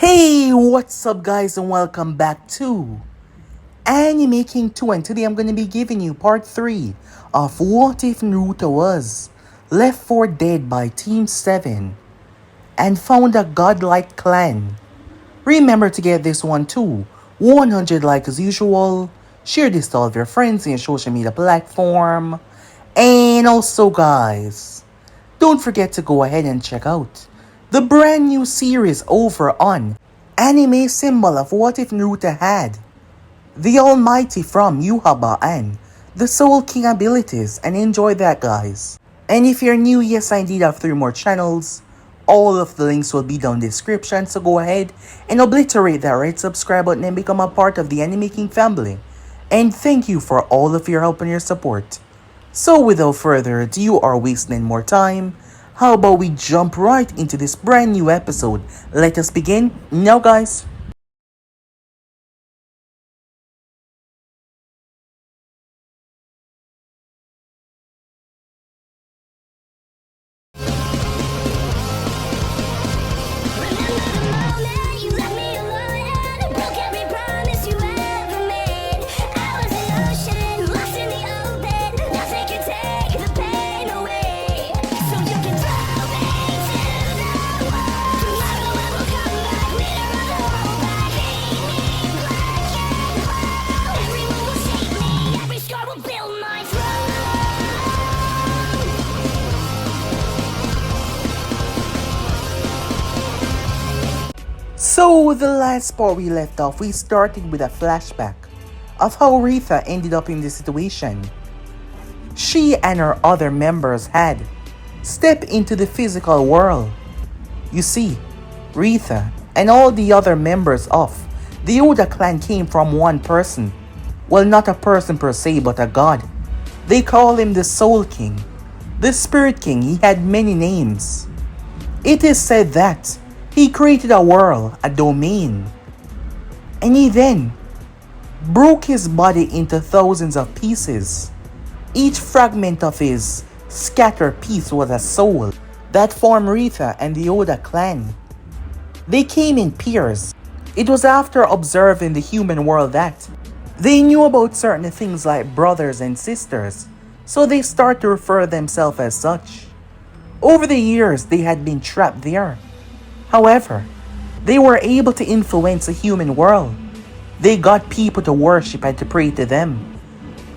Hey, what's up guys and welcome back to Anime King 2, and today I'm going to be giving you part 3 of What If Naruto Was left for dead by Team 7 and found a godlike clan. Remember to get this one too, 100 like as usual, share this to all of your friends in your social media platform, and also guys, don't forget to go ahead and check out the brand new series over on Anime Symbol of What If Naruto had the Almighty from Yuhaba and the Soul King abilities, and enjoy that guys. And if you're new, yes I indeed have 3 more channels. All of the links will be down in the description, so go ahead and obliterate that red subscribe button and become a part of the Anime King family. And thank you for all of your help and your support. So without further ado or wasting more time, how about we jump right into this brand new episode? Let us begin now guys. So the last part we left off, we started with a flashback of how Rita ended up in this situation. She and her other members had stepped into the physical world. You see, Rita and all the other members of the Oda clan came from one person. Well, not a person per se, but a god. They call him the Soul King, the Spirit King. He had many names. It is said that he created a world, a domain, and he then broke his body into thousands of pieces. Each fragment of his scattered piece was a soul that formed Rita and the Oda clan. They came in pairs. It was after observing the human world that they knew about certain things like brothers and sisters, so they start to refer themselves as such. Over the years, they had been trapped there. However, they were able to influence the human world. They got people to worship and to pray to them.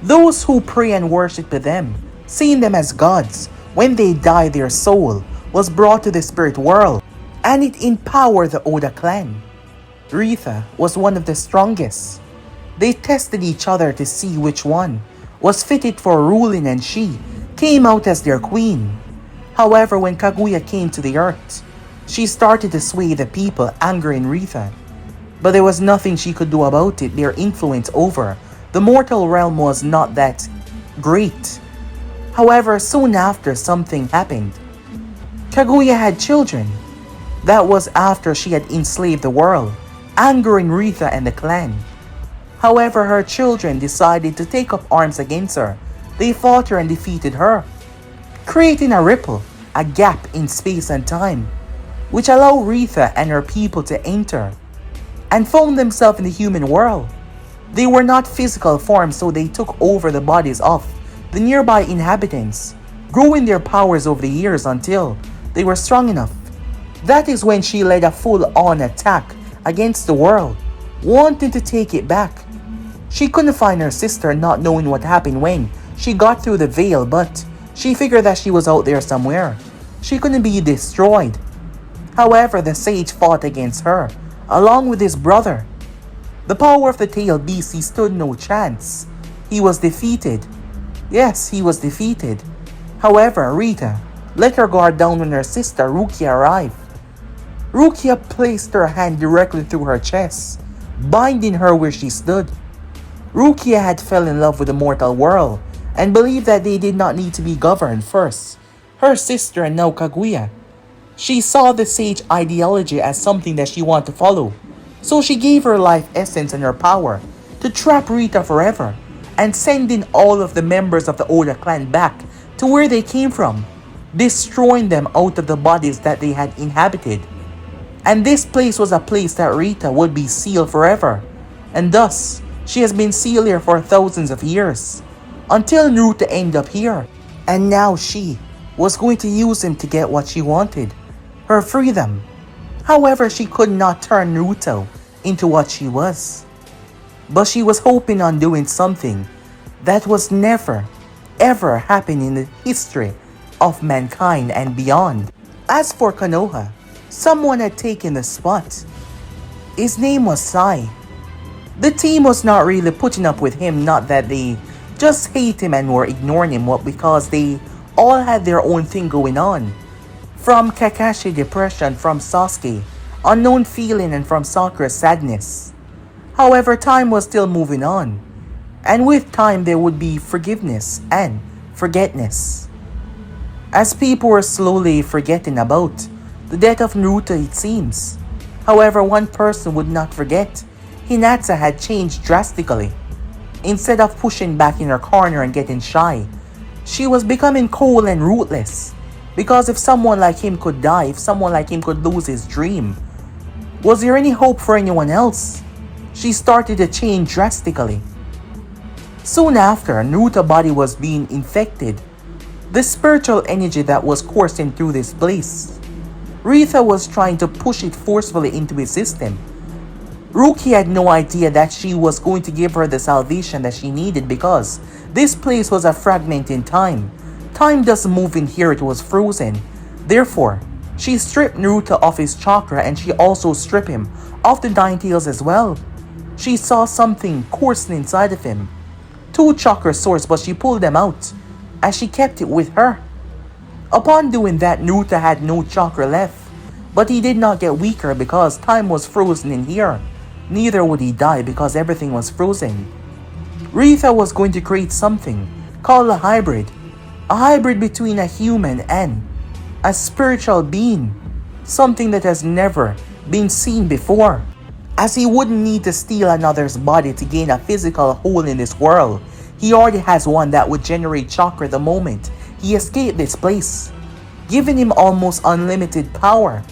Those who pray and worship to them, seeing them as gods, when they die their soul was brought to the spirit world, and it empowered the Oda clan. Rita was one of the strongest. They tested each other to see which one was fitted for ruling, and she came out as their queen. However, when Kaguya came to the earth, she started to sway the people, angering Rita. But there was nothing she could do about it. Their influence over the mortal realm was not that great. However, soon after, something happened. Kaguya had children. That was after she had enslaved the world, angering Rita and the clan. However, her children decided to take up arms against her. They fought her and defeated her, creating a ripple, a gap in space and time, which allowed Rita and her people to enter and found themselves in the human world. They were not physical forms, so they took over the bodies of the nearby inhabitants, growing their powers over the years until they were strong enough. That is when she led a full-on attack against the world, wanting to take it back. She couldn't find her sister, not knowing what happened when she got through the veil, but she figured that she was out there somewhere. She couldn't be destroyed. However, the sage fought against her, along with his brother. The power of the tailed beast, he stood no chance. He was defeated. Yes, he was defeated. However, Rita let her guard down when her sister Rukia arrived. Rukia placed her hand directly through her chest, binding her where she stood. Rukia had fell in love with the mortal world and believed that they did not need to be governed first. Her sister and now Kaguya. She saw the sage ideology as something that she wanted to follow, so she gave her life essence and her power to trap Rita forever and send in all of the members of the Oda clan back to where they came from, destroying them out of the bodies that they had inhabited. And this place was a place that Rita would be sealed forever. And thus, she has been sealed here for thousands of years. Until Naruto ended up here. And now she was going to use him to get what she wanted. Her freedom. However, she could not turn Naruto into what she was. But she was hoping on doing something that was never, ever happened in the history of mankind and beyond. As for Konoha, someone had taken the spot. His name was Sai. The team was not really putting up with him, not that they just hate him and were ignoring him, but because they all had their own thing going on. From Kakashi depression, from Sasuke unknown feeling, and from Sakura sadness. However, time was still moving on, and with time there would be forgiveness and forgetness. As people were slowly forgetting about the death of Naruto, it seems. However, one person would not forget. Hinata had changed drastically. Instead of pushing back in her corner and getting shy, she was becoming cold and ruthless. Because if someone like him could die, if someone like him could lose his dream, was there any hope for anyone else? She started to change drastically. Soon after, Naruto's body was being infected. The spiritual energy that was coursing through this place. Rita was trying to push it forcefully into his system. Ruki had no idea that she was going to give her the salvation that she needed because this place was a fragment in time. Time doesn't move in here, it was frozen. Therefore, she stripped Naruto of his chakra and she also stripped him of the Nine Tails as well. She saw something coursing inside of him. 2 chakra swords, but she pulled them out as she kept it with her. Upon doing that, Naruto had no chakra left, but he did not get weaker because time was frozen in here. Neither would he die because everything was frozen. Rita was going to create something called a hybrid between a human and a spiritual being, something that has never been seen before. As he wouldn't need to steal another's body to gain a physical whole in this world, he already has one that would generate chakra the moment he escaped this place, giving him almost unlimited power.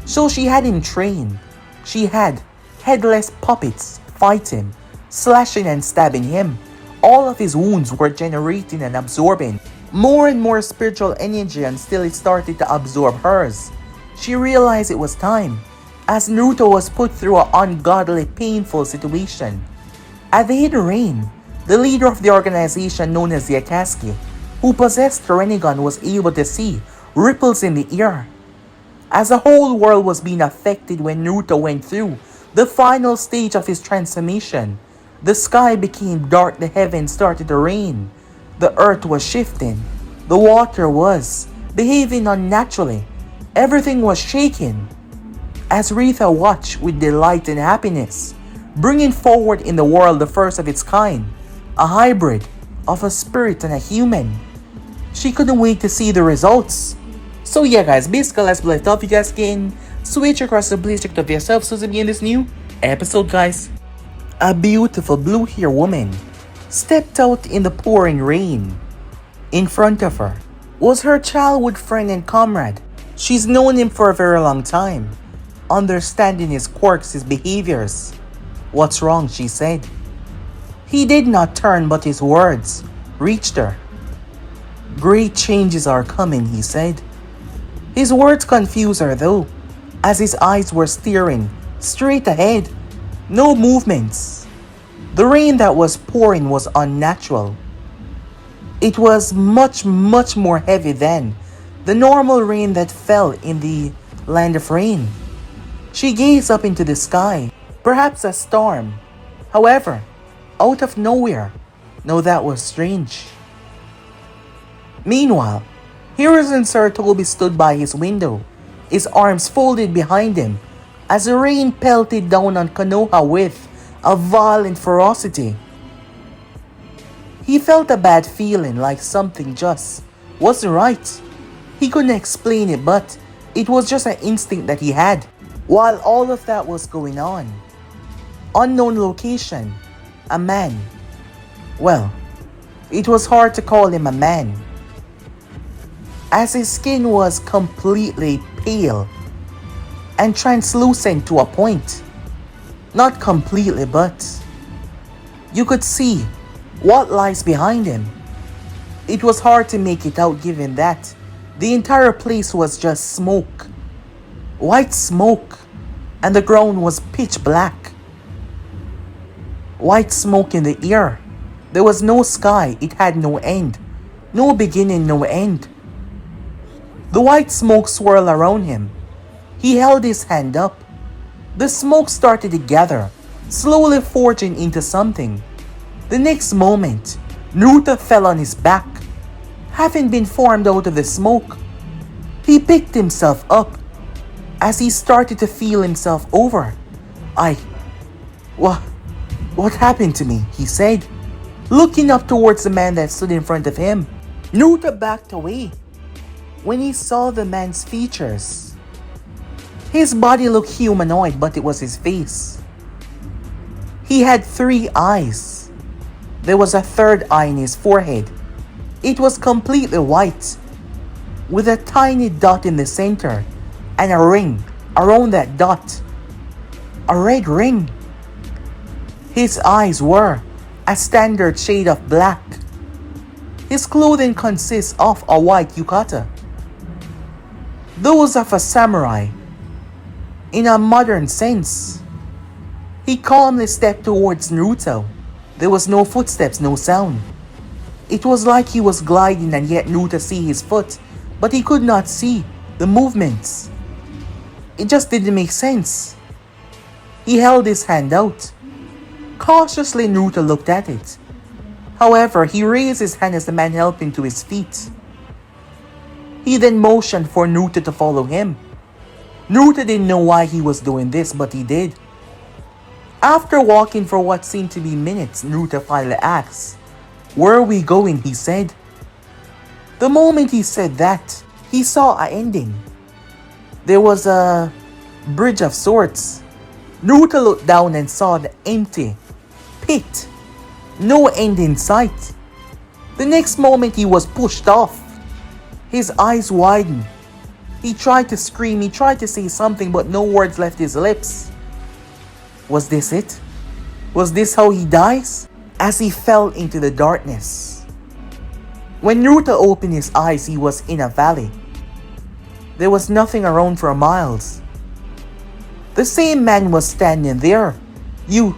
So she had him trained. She had headless puppets fight him, slashing and stabbing him. All of his wounds were generating and absorbing more and more spiritual energy until it started to absorb hers. She realized it was time, as Naruto was put through an ungodly painful situation. At the Hidden Rain, the leader of the organization known as the Akatsuki, who possessed the Rinnegan, was able to see ripples in the air. As the whole world was being affected when Naruto went through the final stage of his transformation, the sky became dark, the heavens started to rain, the earth was shifting, the water was behaving unnaturally, everything was shaking. As Rita watched with delight and happiness, bringing forward in the world the first of its kind, a hybrid of a spirit and a human. She couldn't wait to see the results. So yeah guys, basically let's play off. You guys can switch across the please check it out for yourself so to be in this new episode guys. A beautiful blue-haired woman stepped out in the pouring rain. In front of her was her childhood friend and comrade. She's known him for a very long time, understanding his quirks, his behaviors. "What's wrong?" she said. He did not turn, but his words reached her. "Great changes are coming," he said. His words confused her though, as his eyes were staring straight ahead. No movements. The rain that was pouring was unnatural. It was much more heavy than the normal rain that fell in the land of rain. She gazed up into the sky, perhaps a storm. However, out of nowhere, no, that was strange. Meanwhile, Hiruzen Sarutobi stood by his window, his arms folded behind him, as the rain pelted down on Konoha with a violent ferocity. He felt a bad feeling, like something just wasn't right. He couldn't explain it, but it was just an instinct that he had. While all of that was going on, unknown location, a man. Well, it was hard to call him a man, as his skin was completely pale. and translucent to a point. Not completely, but you could see what lies behind him. It was hard to make it out given that the entire place was just smoke. White smoke, and the ground was pitch black. White smoke in the air. There was no sky, it had no end. No beginning, no end. The white smoke swirled around him. He held his hand up. The smoke started to gather, slowly forging into something. The next moment, Naruto fell on his back, having been formed out of the smoke. He picked himself up as he started to feel himself over. What happened to me? He said, looking up towards the man that stood in front of him. Naruto backed away when he saw the man's features. His body looked humanoid, but it was his face. He had 3 eyes. There was a 3rd eye in his forehead. It was completely white, with a tiny dot in the center and a ring around that dot. A red ring. His eyes were a standard shade of black. His clothing consists of a white yukata, those of a samurai, in a modern sense. He calmly stepped towards Naruto. There was no footsteps, no sound. It was like he was gliding and yet Naruto see his foot, but he could not see the movements. It just didn't make sense. He held his hand out. Cautiously, Naruto looked at it. However, he raised his hand as the man helped him to his feet. He then motioned for Naruto to follow him. Naruto didn't know why he was doing this, but he did. After walking for what seemed to be minutes, Naruto finally asked, "Where are we going?" he said. The moment he said that, he saw an ending. There was a bridge of sorts. Naruto looked down and saw the empty pit. No end in sight. The next moment he was pushed off. His eyes widened. He tried to scream, he tried to say something, but no words left his lips. Was this it? Was this how he dies? As he fell into the darkness. When Naruto opened his eyes, he was in a valley. There was nothing around for miles. The same man was standing there. You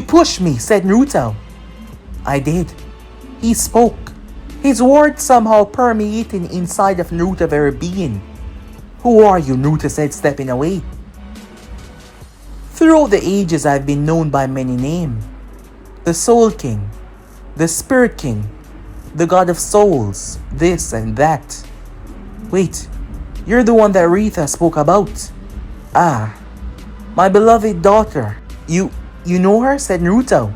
pushed me," said Naruto. "I did." He spoke. His words somehow permeating inside of Naruto's very being. "Who are you?" Naruto said, stepping away. "Throughout the ages I've been known by many names. The Soul King, the Spirit King, the God of Souls, this and that." "Wait, you're the one that Rita spoke about." "Ah, my beloved daughter. You know her?" said Naruto.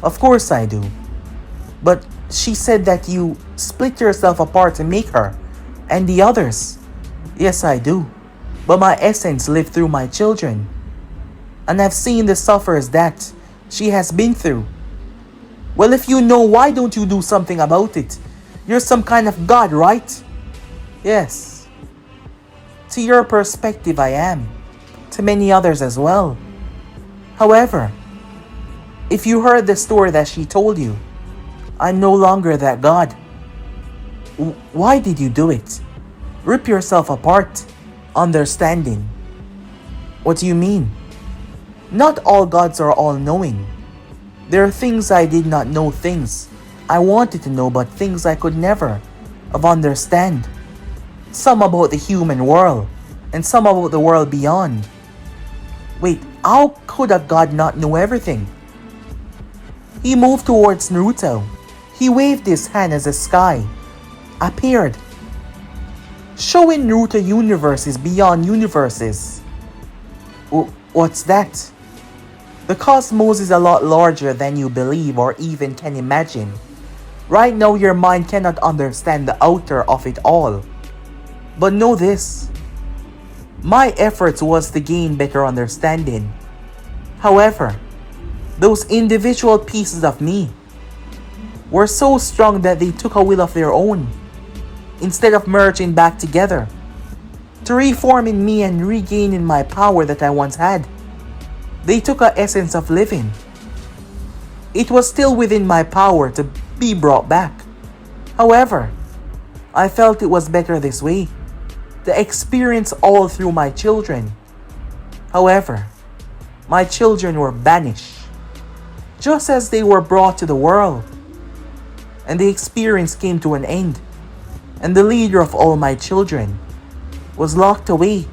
"Of course I do. But she said that you split yourself apart to make her, and the others." "Yes, I do. But my essence lived through my children. And I've seen the suffers that she has been through." "Well, if you know, why don't you do something about it? You're some kind of god, right?" "Yes. To your perspective, I am. To many others as well. However, if you heard the story that she told you, I'm no longer that god." Why did you do it? Rip yourself apart. Understanding." "What do you mean?" "Not all gods are all-knowing. There are things I did not know, things I wanted to know, but things I could never have understand. Some about the human world, and some about the world beyond." "Wait, how could a god not know everything?" He moved towards Naruto. He waved his hand as the sky appeared, showing Naruto universes beyond universes. What's that?" "The cosmos is a lot larger than you believe or even can imagine. Right now your mind cannot understand the outer of it all. But know this. My efforts was to gain better understanding. However, those individual pieces of me were so strong that they took a will of their own, instead of merging back together to reform in me and regaining my power that I once had. They took an essence of living. It was still within my power to be brought back. However, I felt it was better this way, to experience all through my children. However, my children were banished, just as they were brought to the world, and the experience came to an end, and the leader of all my children was locked away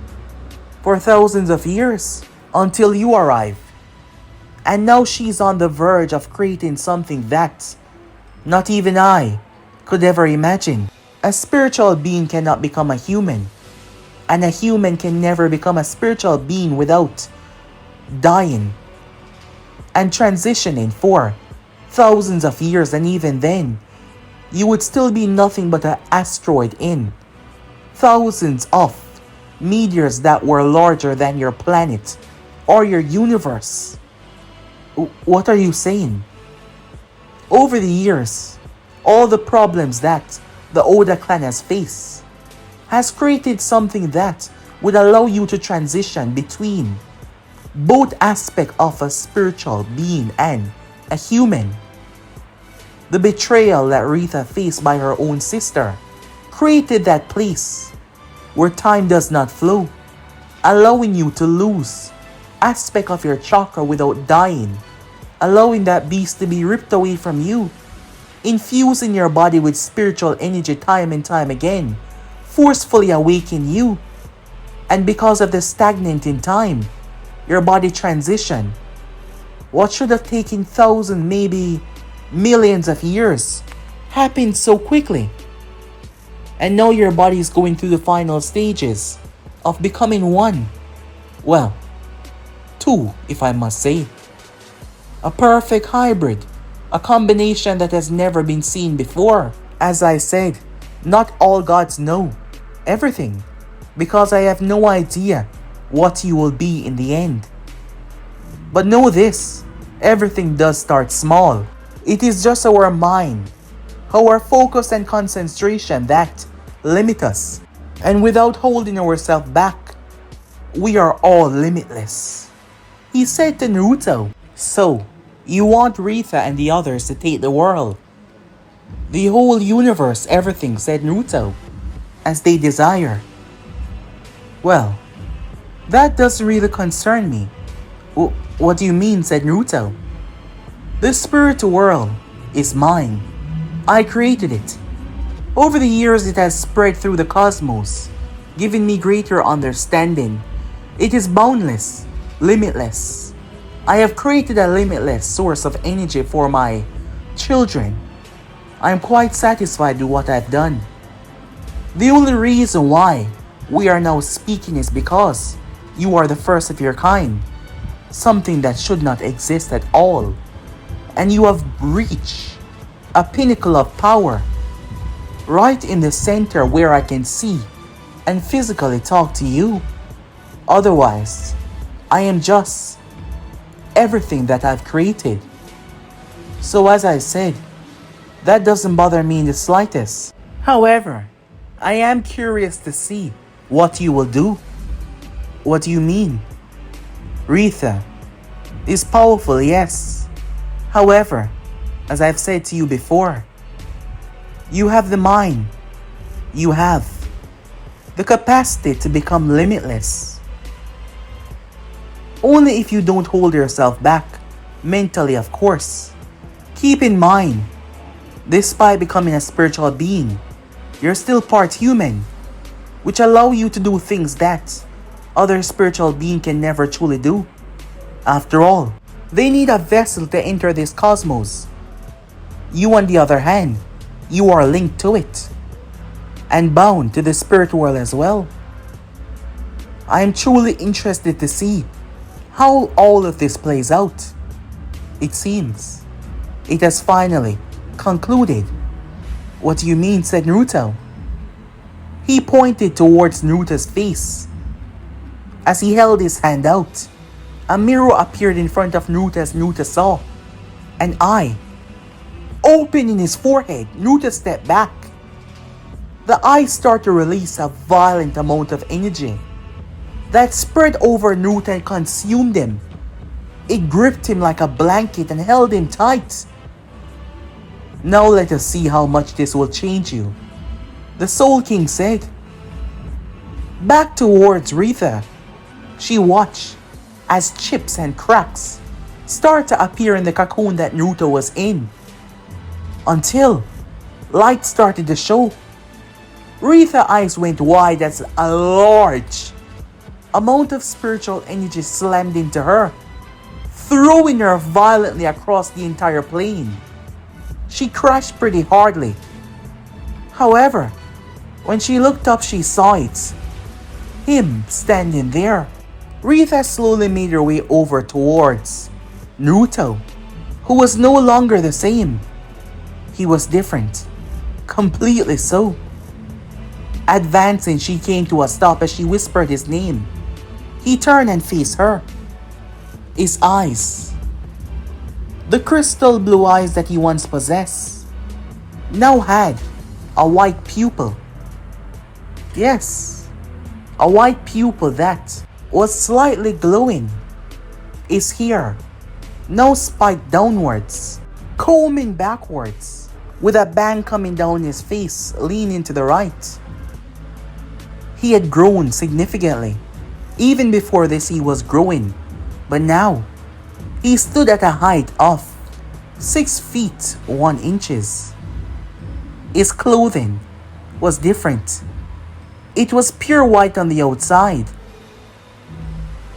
for thousands of years until you arrive. And now she's on the verge of creating something that not even I could ever imagine. A spiritual being cannot become a human, and a human can never become a spiritual being without dying and transitioning for thousands of years, and even then, you would still be nothing but an asteroid in thousands of meteors that were larger than your planet or your universe. What are you saying? Over the years, all the problems that the Oda clan has faced has created something that would allow you to transition between both aspects of a spiritual being and a human. The betrayal that Retha faced by her own sister created that place where time does not flow, allowing you to lose aspect of your chakra without dying, allowing that beast to be ripped away from you, infusing your body with spiritual energy time and time again, forcefully awaken you. And because of the stagnant in time, your body transition. What should have taken thousands, maybe millions of years, happened so quickly. And now your body is going through the final stages of becoming one. Well, two, if I must say. A perfect hybrid, a combination that has never been seen before. As I said, not all gods know everything, because I have no idea what you will be in the end. But know this, everything does start small. It is just our mind, our focus and concentration that limit us. And without holding ourselves back, we are all limitless. He said to Naruto, "So, you want Retha and the others to take the world? The whole universe, everything," said Naruto, "as they desire." Well, that doesn't really concern me. What do you mean?" said Naruto. "The spirit world is mine. I created it. Over the years it has spread through the cosmos, giving me greater understanding. It is boundless, limitless. I have created a limitless source of energy for my children. I am quite satisfied with what I've done. The only reason why we are now speaking is because you are the first of your kind, something that should not exist at all, and you have reached a pinnacle of power, right in the center where I can see and physically talk to you. Otherwise, I am just everything that I've created. So as I said, that doesn't bother me in the slightest. However, I am curious to see what you will do." "What do you mean?" "Retha is powerful, yes. However, as I've said to you before, you have the mind. You have the capacity to become limitless. Only if you don't hold yourself back, mentally of course. Keep in mind, despite becoming a spiritual being, you're still part human, which allow you to do things that other spiritual beings can never truly do. After all, they need a vessel to enter this cosmos. You, on the other hand, you are linked to it, and bound to the spirit world as well. I am truly interested to see how all of this plays out. It seems it has finally concluded." "What do you mean?" said Naruto. He pointed towards Naruto's face. As he held his hand out, a mirror appeared in front of Naruto as Naruto saw an eye open in his forehead. Naruto stepped back. The eyes start to release a violent amount of energy that spread over Naruto and consumed him. It gripped him like a blanket and held him tight. Now let us see how much this will change you, the Soul King said. Back towards Retha, she watched as chips and cracks start to appear in the cocoon that Naruto was in, until light started to show. Retha's eyes went wide as a large amount of spiritual energy slammed into her, throwing her violently across the entire plane. She crashed pretty hardly. However, when she looked up, she saw it. Him standing there. Retha slowly made her way over towards Naruto, who was no longer the same. He was different. Completely so. Advancing, she came to a stop as she whispered his name. He turned and faced her. His eyes, the crystal blue eyes that he once possessed, now had a white pupil. Yes, a white pupil that was slightly glowing. His hair now spiked downwards, combing backwards, with a bang coming down his face, leaning to the right. He had grown significantly. Even before this he was growing, but now he stood at a height of 6 feet 1 inches. His clothing was different. It was pure white on the outside.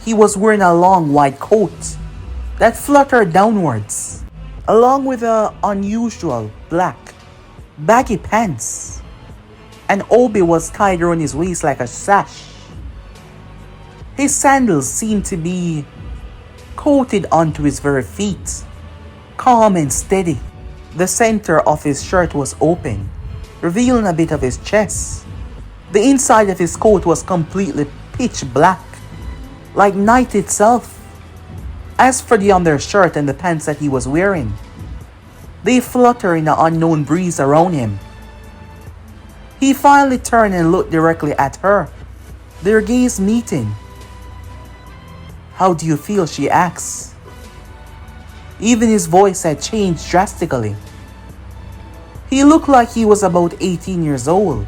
He was wearing a long white coat that fluttered downwards, along with an unusual black baggy pants. An obi was tied around his waist like a sash. His sandals seemed to be coated onto his very feet, calm and steady. The center of his shirt was open, revealing a bit of his chest. The inside of his coat was completely pitch black, like night itself. As for the undershirt and the pants that he was wearing, they flutter in an unknown breeze around him. He finally turned and looked directly at her, their gaze meeting. How do you feel? She asked. Even his voice had changed drastically. He looked like he was about 18 years old.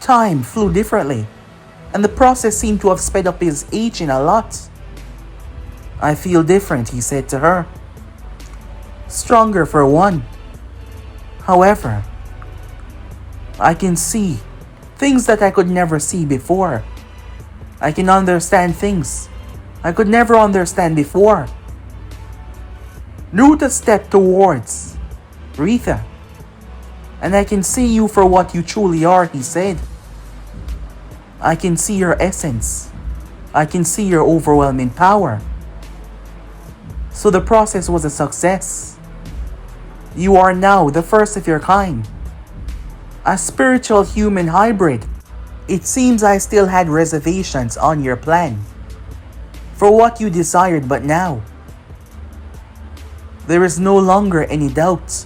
Time flew differently, and the process seemed to have sped up his aging a lot. I feel different, he said to her. Stronger for one. However, I can see things that I could never see before. I can understand things I could never understand before. Naruto stepped towards Retha. And I can see you for what you truly are, he said. I can see your essence. I can see your overwhelming power. So the process was a success. You are now the first of your kind. A spiritual human hybrid. It seems I still had reservations on your plan for what you desired, but now there is no longer any doubt.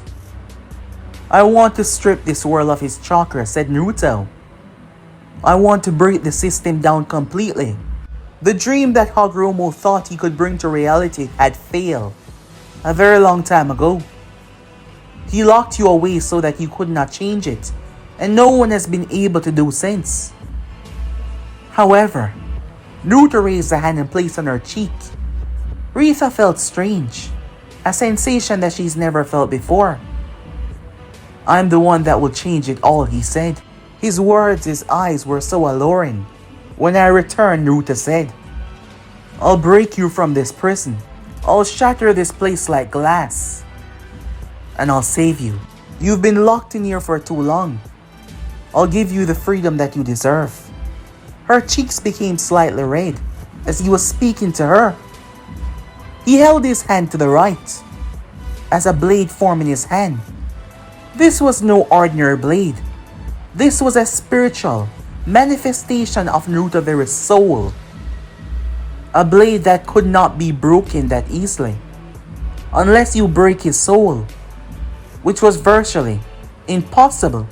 I want to strip this world of its chakra, said Naruto. I want to break the system down completely. The dream that Hagoromo thought he could bring to reality had failed a very long time ago. He locked you away so that you could not change it, and no one has been able to do since. However, Naruto raised a hand and placed on her cheek. Retha felt strange, a sensation that she's never felt before. I'm the one that will change it all, he said. His words, his eyes were so alluring. When I return, Naruto said, I'll break you from this prison. I'll shatter this place like glass. And I'll save you. You've been locked in here for too long. I'll give you the freedom that you deserve. Her cheeks became slightly red as he was speaking to her. He held his hand to the right as a blade formed in his hand. This was no ordinary blade. This was a spiritual manifestation of Naruto's very soul. A blade that could not be broken that easily, unless you break his soul, which was virtually impossible.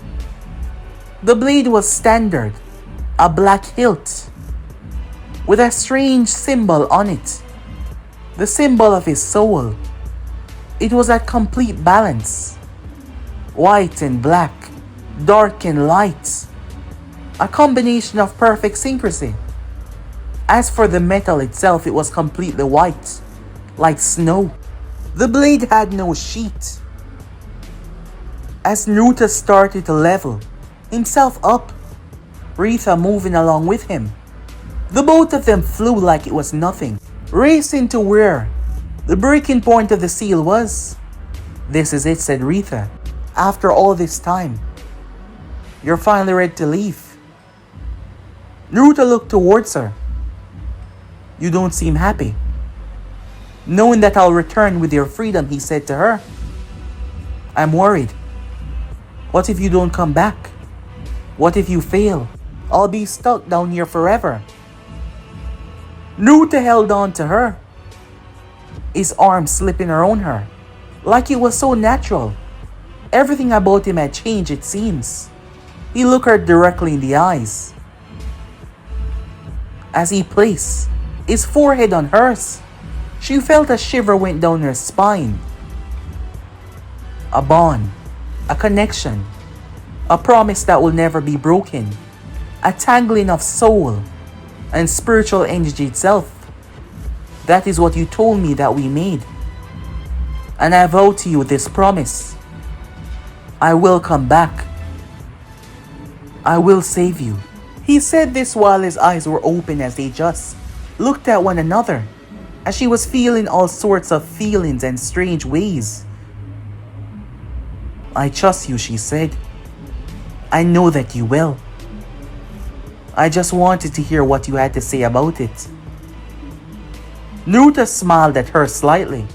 The blade was standard, a black hilt, with a strange symbol on it, the symbol of his soul. It was at complete balance, white and black, dark and light, a combination of perfect syncrecy. As for the metal itself, it was completely white, like snow. The blade had no sheath. As Naruto started to level himself up, Rita moving along with him, the both of them flew like it was nothing, racing to where the breaking point of the seal was. "This is it," said Rita. "After all this time, you're finally ready to leave." Naruto looked towards her. "You don't seem happy." "Knowing that I'll return with your freedom," he said to her. "I'm worried. What if you don't come back? What if you fail? I'll be stuck down here forever." Naruto held on to her, his arms slipping around her, like it was so natural. Everything about him had changed, it seems. He looked her directly in the eyes. As he placed his forehead on hers, she felt a shiver went down her spine. A bond, a connection, a promise that will never be broken, a tangling of soul and spiritual energy itself. That is what you told me that we made. And I vow to you this promise. I will come back. I will save you. He said this while his eyes were open as they just looked at one another, as she was feeling all sorts of feelings and strange ways. "I trust you," she said. "I know that you will. I just wanted to hear what you had to say about it." Naruto smiled at her slightly.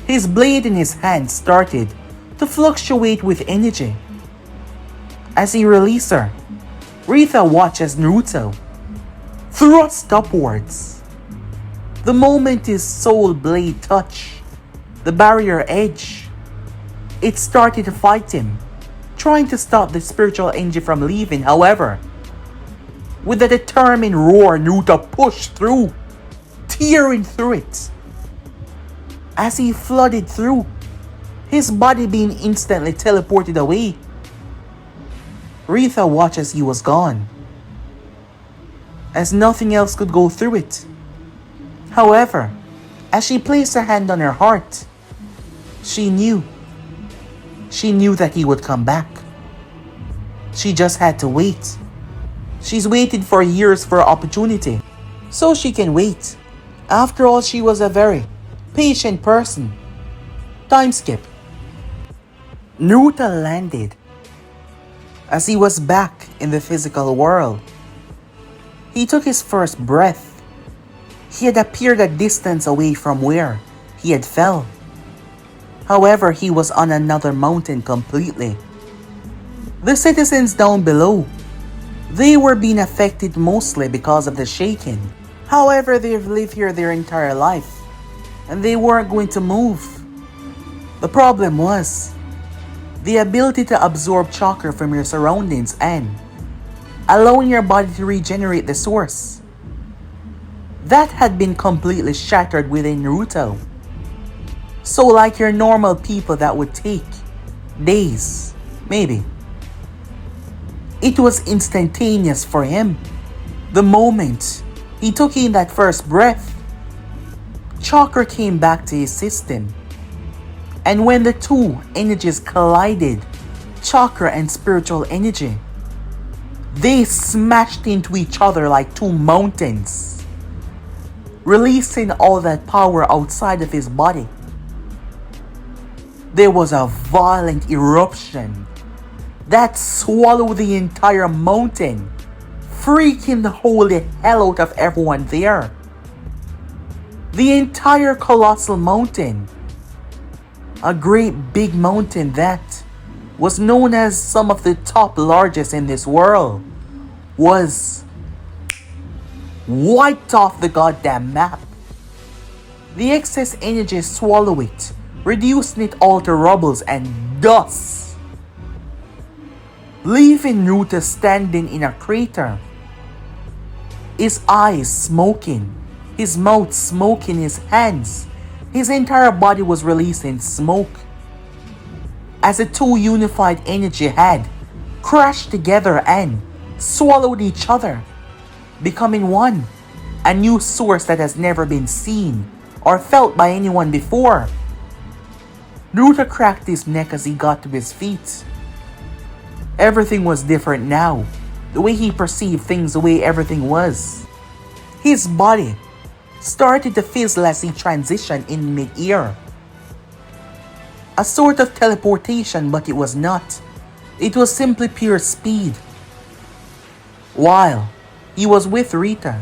His blade in his hand started to fluctuate with energy. As he released her, Rita watched as Naruto thrust upwards. The moment his soul blade touched the barrier edge, it started to fight him, trying to stop the spiritual energy from leaving. However, with a determined roar, Naruto pushed through, tearing through it. As he flooded through, his body being instantly teleported away, Rita watched as he was gone, as nothing else could go through it. However, as she placed her hand on her heart, she knew that he would come back. She just had to wait. She's waited for years for an opportunity, so she can wait. After all, she was a very patient person. Time skip. Naruto landed. As he was back in the physical world, he took his first breath. He had appeared a distance away from where he had fell. However, he was on another mountain completely. The citizens down below, they were being affected mostly because of the shaking. However, they've lived here their entire life, and they weren't going to move. The problem was the ability to absorb chakra from your surroundings and allowing your body to regenerate the source. That had been completely shattered within Naruto. So like your normal people, that would take days, maybe. It was instantaneous for him. The moment he took in that first breath, chakra came back to his system. And when the two energies collided, chakra and spiritual energy, they smashed into each other like two mountains, releasing all that power outside of his body. There was a violent eruption that swallowed the entire mountain, freaking the holy hell out of everyone there. The entire colossal mountain, a great big mountain that was known as some of the top largest in this world, was wiped off the goddamn map. The excess energy swallowed it, reducing it all to rubbles and dust. leaving Naruto standing in a crater. His eyes smoking, his mouth smoking, his hands. His entire body was releasing smoke. As the two unified energy had crashed together and swallowed each other, becoming one, a new source that has never been seen or felt by anyone before. Naruto cracked his neck as he got to his feet. Everything was different now, the way he perceived things, the way everything was. His body started to fizzle as he transitioned in mid-air. A sort of teleportation, but it was not. It was simply pure speed. While he was with Rita,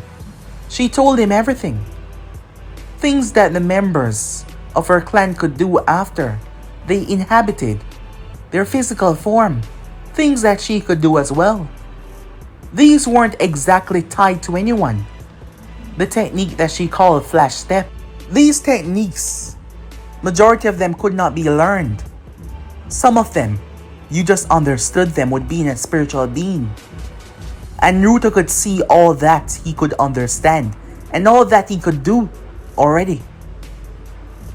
she told him everything. Things that the members of her clan could do after they inhabited their physical form. Things that she could do as well. These weren't exactly tied to anyone. The technique that she called Flash Step. These techniques, majority of them could not be learned. Some of them, you just understood them with being a spiritual being. And Naruto could see all that he could understand and all that he could do already.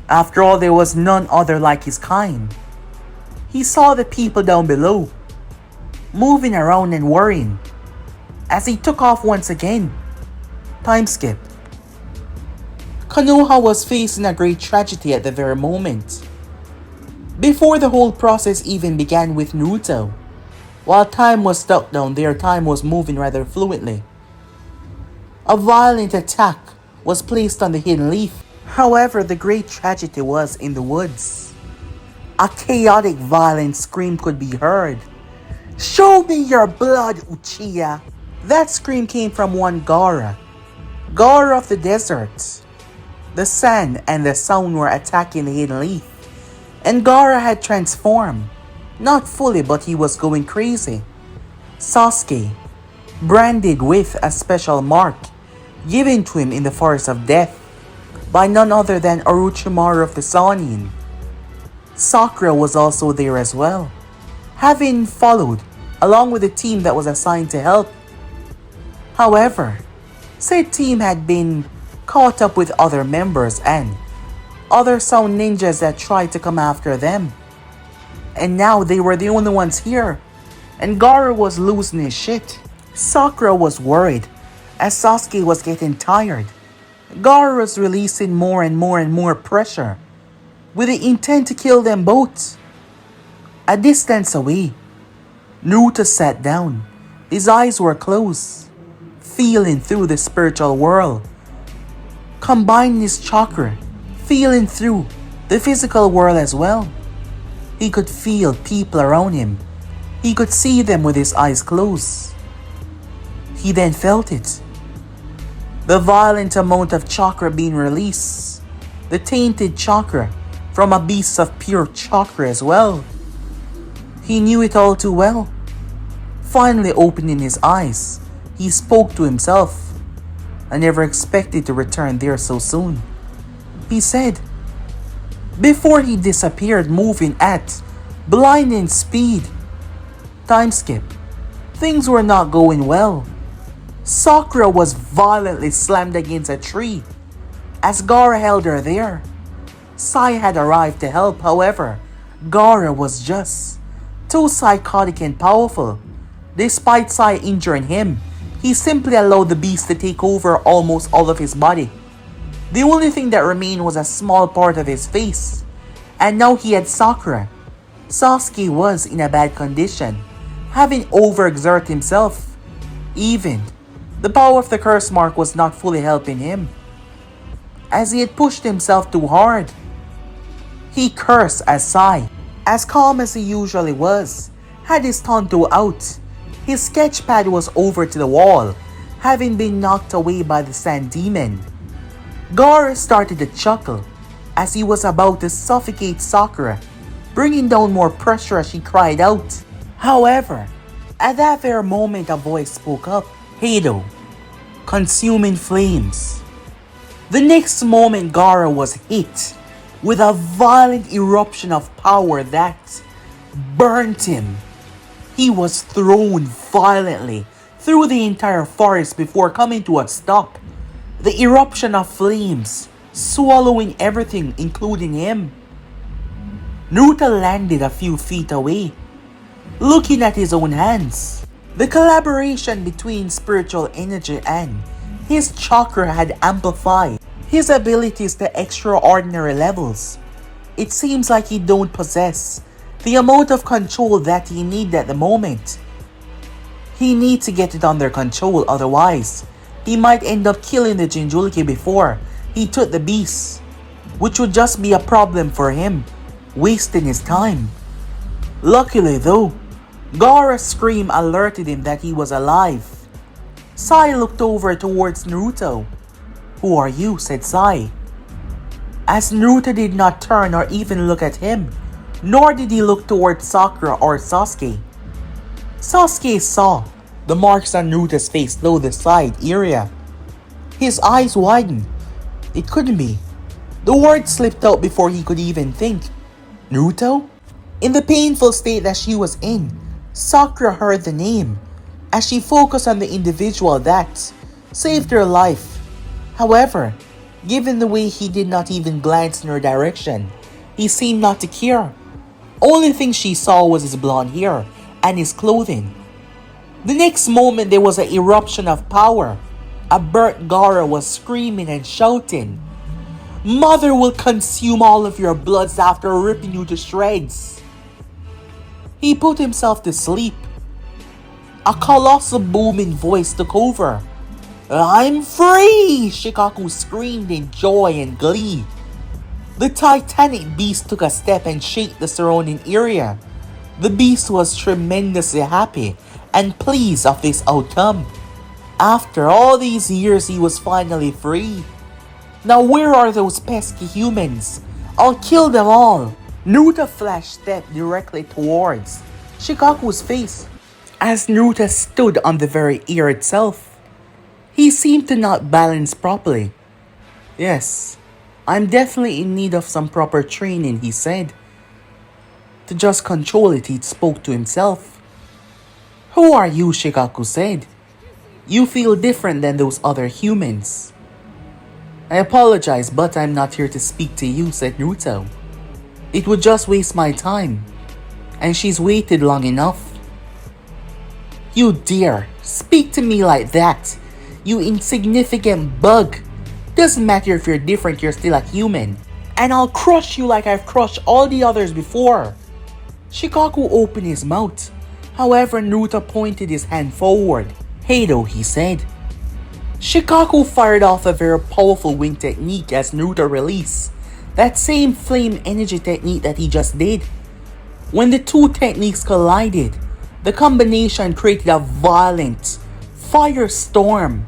After all, there was none other like his kind. He saw the people down below, moving around and worrying. As he took off once again, time skip. Konoha was facing a great tragedy at the very moment. Before the whole process even began with Naruto, while time was stuck down there, time was moving rather fluently. A violent attack was placed on the hidden leaf. However, the great tragedy was in the woods. A chaotic, violent scream could be heard. "Show me your blood, Uchiha!" That scream came from one Gaara. Gaara of the desert. The sand and the sound were attacking the hidden leaf. And Gaara had transformed. Not fully, but he was going crazy. Sasuke, branded with a special mark given to him in the Forest of Death by none other than Orochimaru of the Sannin. Sakura was also there as well, having followed along with the team that was assigned to help. However, said team had been caught up with other members and other sound ninjas that tried to come after them. And now they were the only ones here, and Gaara was losing his shit. Sakura was worried as Sasuke was getting tired. Gaara was releasing more and more pressure with the intent to kill them both. A distance away, Naruto sat down. His eyes were closed, feeling through the spiritual world, combining his chakra, feeling through the physical world as well. He could feel people around him. He could see them with his eyes closed. He then felt it. The violent amount of chakra being released. The tainted chakra from a beast of pure chakra as well. He knew it all too well. Finally opening his eyes, he spoke to himself. I never expected to return there so soon. He said, before he disappeared, moving at blinding speed. Time skip. Things were not going well. Sakura was violently slammed against a tree as Gaara held her there. Sai had arrived to help, however, Gaara was just too psychotic and powerful. Despite Sai injuring him, he simply allowed the beast to take over almost all of his body. The only thing that remained was a small part of his face. And now he had Sakura. Sasuke was in a bad condition, having overexerted himself. Even the power of the curse mark was not fully helping him, as he had pushed himself too hard. He cursed as Sai, as calm as he usually was, had his tanto out. His sketch pad was over to the wall, having been knocked away by the sand demon. Gaara started to chuckle as he was about to suffocate Sakura, bringing down more pressure as she cried out. However, at that very moment a voice spoke up. Hado, consuming flames. The next moment Gaara was hit with a violent eruption of power that burnt him. He was thrown violently through the entire forest before coming to a stop. The eruption of flames, swallowing everything, including him. Naruto landed a few feet away, looking at his own hands. The collaboration between spiritual energy and his chakra had amplified his abilities to extraordinary levels. It seems like he don't possess the amount of control that he needs at the moment. He needs to get it under control, otherwise he might end up killing the Jinchuriki before he took the beast, which would just be a problem for him, wasting his time. Luckily though, Gaara's scream alerted him that he was alive. Sai looked over towards Naruto. "Who are you?" said Sai. As Naruto did not turn or even look at him, nor did he look towards Sakura or Sasuke. Sasuke saw the marks on Naruto's face below the side area. His eyes widened. It couldn't be. The word slipped out before he could even think. Naruto? In the painful state that she was in, Sakura heard the name as she focused on the individual that saved her life. However, given the way he did not even glance in her direction, he seemed not to care. Only thing she saw was his blonde hair and his clothing. The next moment there was an eruption of power. A burnt Gaara was screaming and shouting, "Mother will consume all of your bloods after ripping you to shreds." He put himself to sleep. A colossal booming voice took over. "I'm free!" Shikaku screamed in joy and glee. The titanic beast took a step and shook the surrounding area. The beast was tremendously happy and pleased of this outcome. After all these years, he was finally free. Now where are those pesky humans? I'll kill them all. Naruto flashed stepped directly towards Shikaku's face. As Naruto stood on the very ear itself, he seemed to not balance properly. "Yes, I'm definitely in need of some proper training," he said. To just control it, he spoke to himself. "Who are you?" Shikaku said. "You feel different than those other humans." "I apologize, but I'm not here to speak to you," said Naruto. "It would just waste my time, and she's waited long enough." "You dare speak to me like that, you insignificant bug. Doesn't matter if you're different, you're still a human. And I'll crush you like I've crushed all the others before." Shikaku opened his mouth. However, Naruto pointed his hand forward. "Heido," he said. Shikaku fired off a very powerful wind technique as Naruto released that same flame energy technique that he just did. When the two techniques collided, the combination created a violent firestorm.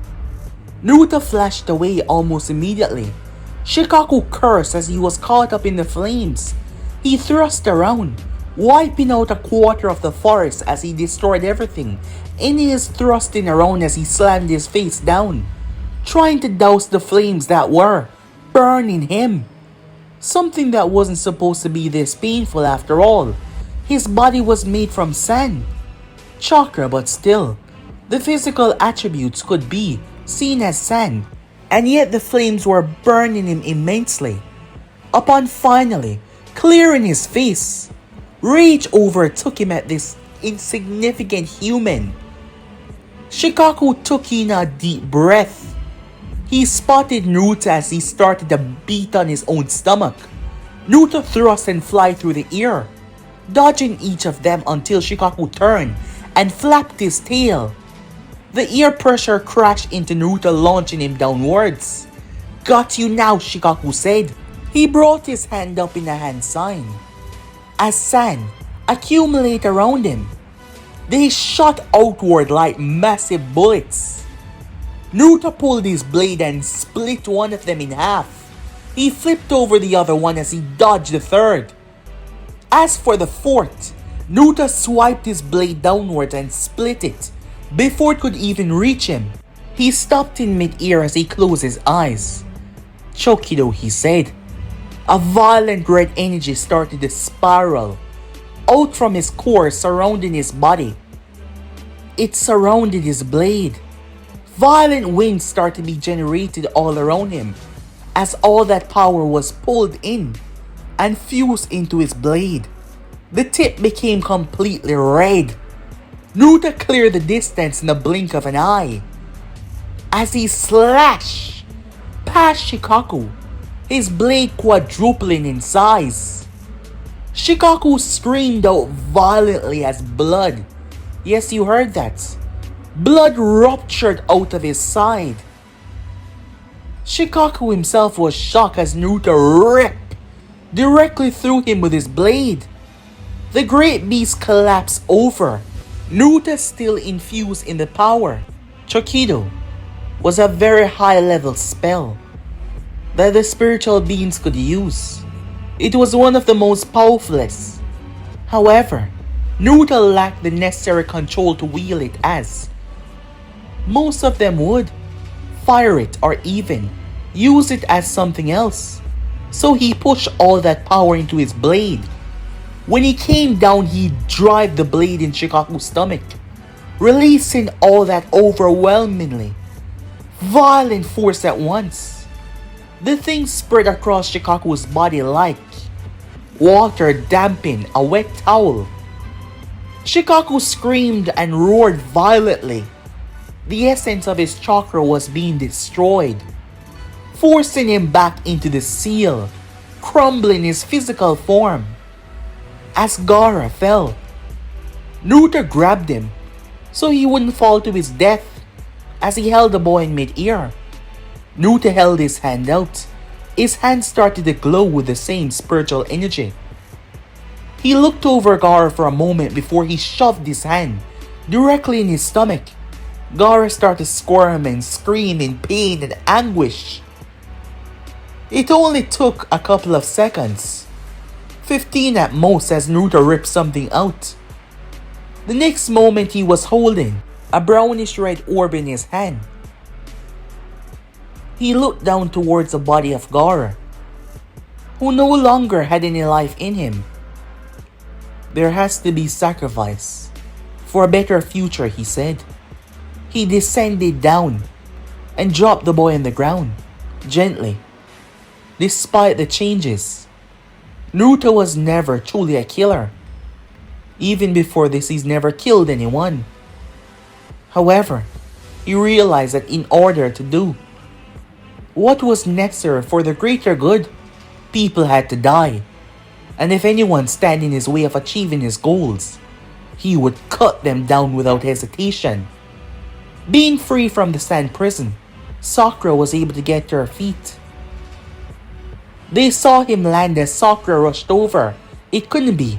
Naruto flashed away almost immediately. Shikaku cursed as he was caught up in the flames. He thrust around, wiping out a quarter of the forest as he destroyed everything in his thrusting around as he slammed his face down, trying to douse the flames that were burning him. Something that wasn't supposed to be this painful after all. His body was made from sand, chakra, but still, the physical attributes could be seen as sand, and yet the flames were burning him immensely. Upon finally clearing his face, rage overtook him at this insignificant human. Shikaku took in a deep breath. He spotted Naruto as he started to beat on his own stomach. Naruto thrust and fly through the air, dodging each of them until Shikaku turned and flapped his tail. The air pressure crashed into Naruto, launching him downwards. "Got you now," Shikaku said. He brought his hand up in a hand sign. As sand accumulated around him, they shot outward like massive bullets. Naruto pulled his blade and split one of them in half. He flipped over the other one as he dodged the third. As for the fourth, Naruto swiped his blade downwards and split it before it could even reach him. He stopped in mid-air as he closed his eyes. "Chokido," he said. A violent red energy started to spiral. out from his core surrounding his body. It surrounded his blade. Violent winds started to be generated all around him as all that power was pulled in and fused into his blade. The tip became completely red. Naruto cleared the distance in the blink of an eye as he slashed past Shikaku, his blade quadrupling in size. Shikaku screamed out violently as blood, yes, you heard that, blood ruptured out of his side. Shikaku himself was shocked as Naruto ripped directly through him with his blade. The great beast collapsed over. Naruto still infused in the power. Chokido was a very high level spell that the spiritual beings could use. It was one of the most powerfulest. However, Naruto lacked the necessary control to wield it as most of them would fire it or even use it as something else. So he pushed all that power into his blade. When he came down, he drove the blade in Shikaku's stomach, releasing all that overwhelmingly violent force at once. The thing spread across Shikaku's body like water damping a wet towel. Shikaku screamed and roared violently. The essence of his chakra was being destroyed, forcing him back into the seal, crumbling his physical form. As Gaara fell, Naruto grabbed him so he wouldn't fall to his death as he held the boy in mid-air. Naruto held his hand out. His hand started to glow with the same spiritual energy. He looked over Gaara for a moment before he shoved his hand directly in his stomach. Gaara started to squirm and scream in pain and anguish. It only took a couple of seconds, 15 at most, as Naruto ripped something out. The next moment he was holding a brownish red orb in his hand. He looked down towards the body of Gaara, who no longer had any life in him. There has to be sacrifice for a better future, he said. He descended down and dropped the boy on the ground, gently. Despite the changes, Naruto was never truly a killer. Even before this, he's never killed anyone. However, he realized that in order to do what was necessary for the greater good, people had to die. And if anyone stand in his way of achieving his goals, he would cut them down without hesitation. Being free from the sand prison, Sakura was able to get to her feet. They saw him land as Sakura rushed over. It couldn't be.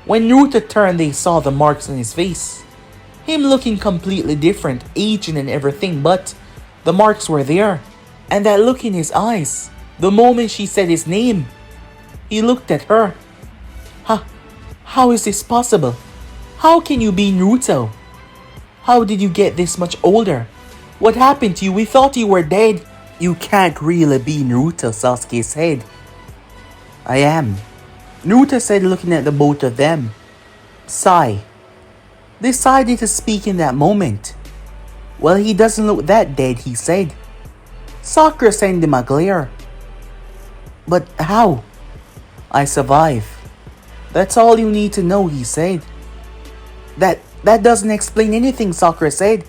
When Naruto turned, they saw the marks on his face. Him looking completely different, aging and everything, but the marks were there. And that look in his eyes, the moment she said his name. He looked at her. How is this possible? How can you be Naruto? How did you get this much older? What happened to you? We thought you were dead. You can't really be Naruto, Sasuke said. I am, Naruto said, looking at the both of them. Sigh. Decided to speak in that moment. Well, he doesn't look that dead, he said. Sakura sent him a glare. But how? I survive. That's all you need to know, he said. That doesn't explain anything, Sakura said.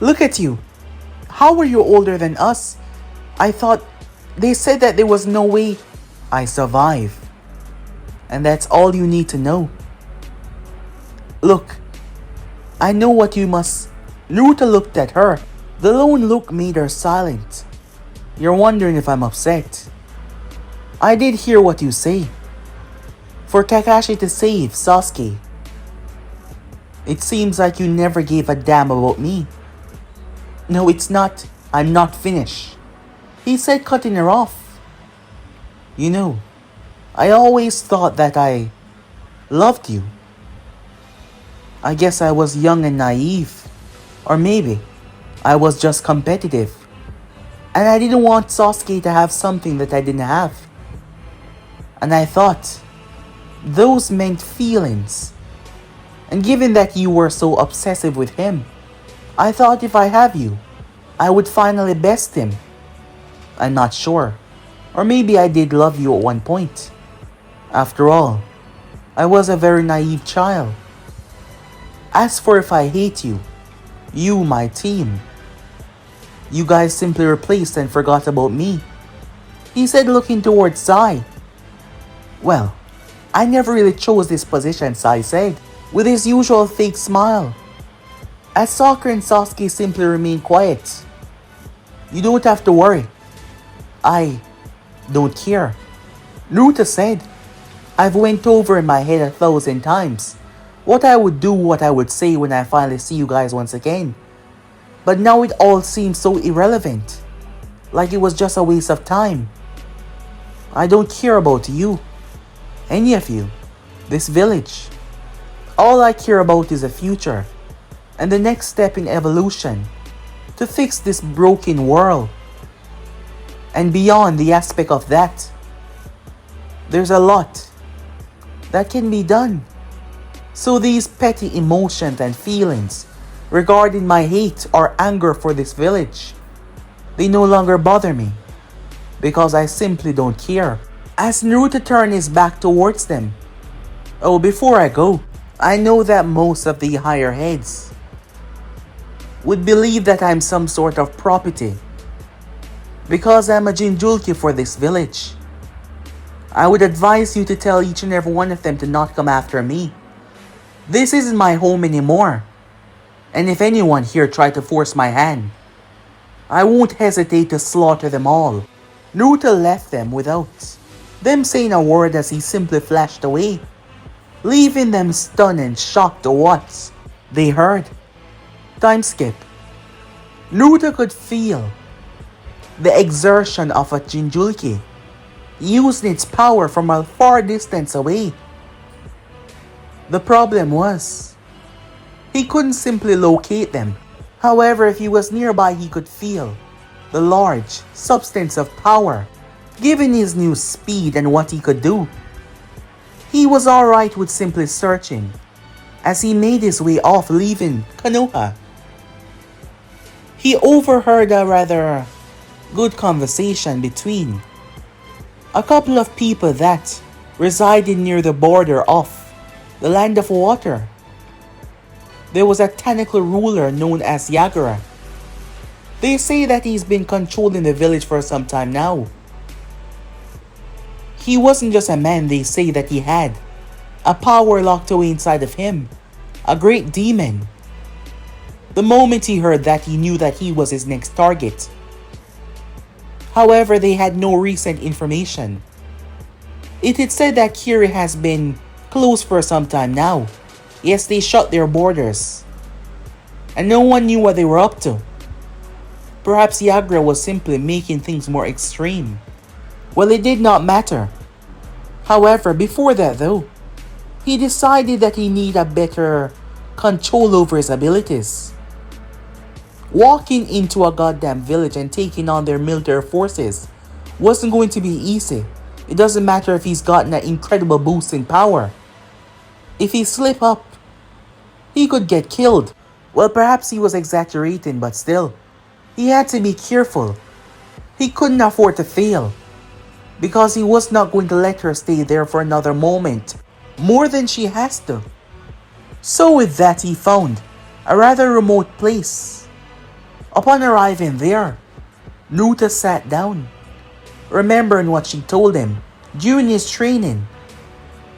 Look at you. How were you older than us? I thought they said that there was no way. I survive. And that's all you need to know. Look, I know what you must. Naruto looked at her. The lone look made her silent. You're wondering if I'm upset. I did hear what you say. For Kakashi to save Sasuke. It seems like you never gave a damn about me. No, it's not. I'm not finished, he said, cutting her off. You know, I always thought that I loved you. I guess I was young and naive. Or maybe I was just competitive. And I didn't want Sasuke to have something that I didn't have. And I thought Those meant feelings. And given that you were so obsessive with him, I thought if I have you, I would finally best him. I'm not sure. Or maybe I did love you at one point. After all, I was a very naive child. As for if I hate you, my team, you guys simply replaced and forgot about me. He said, looking towards Sai. Well, I never really chose this position, Sai said, with his usual fake smile. As Sakura and Sasuke simply remained quiet. You don't have to worry. I don't care. Naruto said, I've went over in my head 1,000 times what I would do, what I would say when I finally see you guys once again. But now it all seems so irrelevant. Like it was just a waste of time. I don't care about you. Any of you. This village. All I care about is the future. And the next step in evolution. To fix this broken world. And beyond the aspect of that, there's a lot that can be done. So these petty emotions and feelings regarding my hate or anger for this village, they no longer bother me. Because I simply don't care. As Naruto turned his back towards them. Oh, before I go, I know that most of the higher heads would believe that I'm some sort of property. Because I'm a Jinjulki for this village. I would advise you to tell each and every one of them to not come after me. This isn't my home anymore. And if anyone here tried to force my hand, I won't hesitate to slaughter them all. Naruto left them without them saying a word as he simply flashed away, leaving them stunned and shocked to what they heard. Time skip. Naruto could feel the exertion of a Jinjulki using its power from a far distance away. The problem was, he couldn't simply locate them. However, if he was nearby, he could feel the large substance of power, given his new speed and what he could do. He was alright with simply searching, as he made his way off, leaving Konoha. He overheard a rather good conversation between a couple of people that resided near the border of the Land of Water. There was a technical ruler known as Yagura. They say that he's been controlling the village for some time now. He wasn't just a man, they say that he had a power locked away inside of him, a great demon. The moment he heard that, he knew that he was his next target. However, they had no recent information. It had said that Kiri has been closed for some time now. Yes, they shut their borders. And no one knew what they were up to. Perhaps Yagura was simply making things more extreme. Well, it did not matter. However, before that though, he decided that he needed a better control over his abilities. Walking into a goddamn village and taking on their military forces wasn't going to be easy. It doesn't matter if he's gotten an incredible boost in power. If he slip up, he could get killed. Well, perhaps he was exaggerating, but still, he had to be careful. He couldn't afford to fail, because he was not going to let her stay there for another moment, more than she has to. So with that, he found a rather remote place. Upon arriving there, Naruto sat down, remembering what she told him during his training,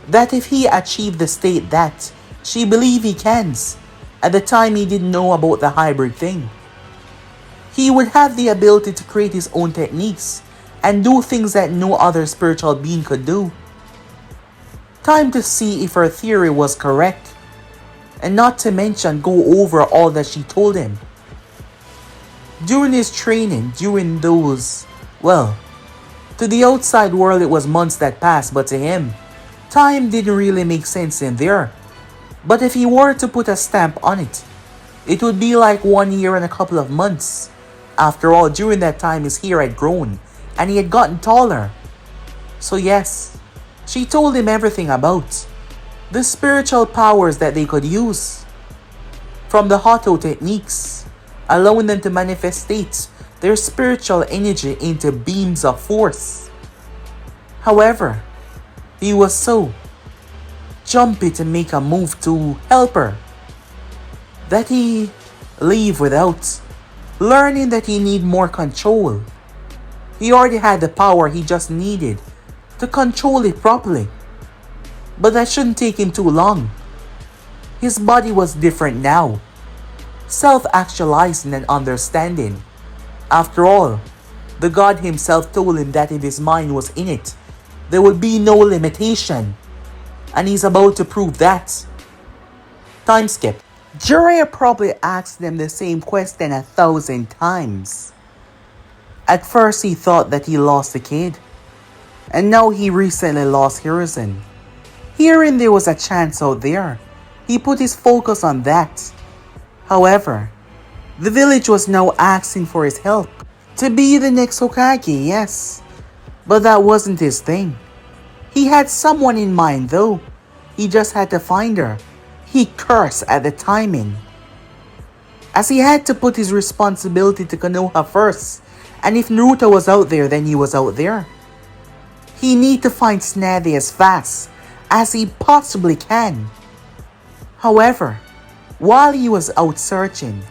that if he achieved the state that she believed he can, at the time he didn't know about the hybrid thing, he would have the ability to create his own techniques and do things that no other spiritual being could do. Time to see if her theory was correct, and not to mention go over all that she told him. During his training, during those, well, to the outside world it was months that passed, but to him, time didn't really make sense in there. But if he were to put a stamp on it, it would be like 1 year and a couple of months. After all, during that time his hair had grown and he had gotten taller. So yes, She told him everything about the spiritual powers that they could use, from the Hoto techniques, allowing them to manifestate their spiritual energy into beams of force. However, he was so jumpy to make a move to help her that he leave without learning that he need more control. He already had the power, he just needed to control it properly. But that shouldn't take him too long. His body was different now, self-actualizing and understanding. After all, the God himself told him that if his mind was in it, there would be no limitation. And he's about to prove that. Time skip. Jiraiya probably asked them the same question 1,000 times. At first he thought that he lost the kid, and now he recently lost Hiruzen. Hearing there was a chance out there, he put his focus on that. However, the village was now asking for his help to be the next Hokage, yes, but that wasn't his thing. He had someone in mind though, he just had to find her. He cursed at the timing, as he had to put his responsibility to Konoha first, and if Naruto was out there, then he was out there. He need to find Tsunade as fast as he possibly can. However, while he was out searching,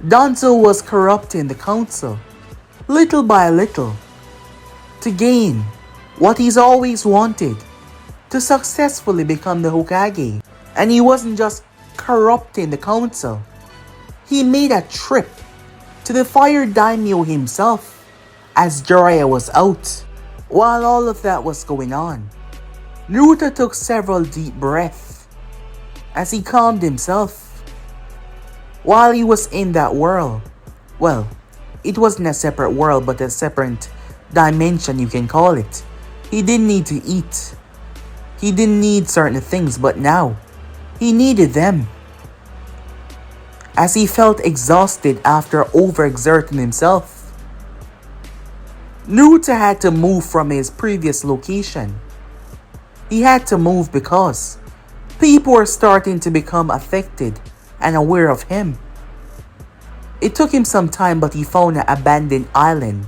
Danzo was corrupting the council, little by little, to gain what he's always wanted, to successfully become the Hokage. And he wasn't just corrupting the council. He made a trip to the Fire Daimyo himself as Jiraiya was out. While all of that was going on, Naruto took several deep breaths as he calmed himself. While he was in that world, well, it wasn't a separate world but a separate dimension, you can call it. He didn't need to eat. He didn't need certain things, but now he needed them. As he felt exhausted after overexerting himself, Naruto had to move from his previous location. He had to move because people were starting to become affected and aware of him. It took him some time, but he found an abandoned island.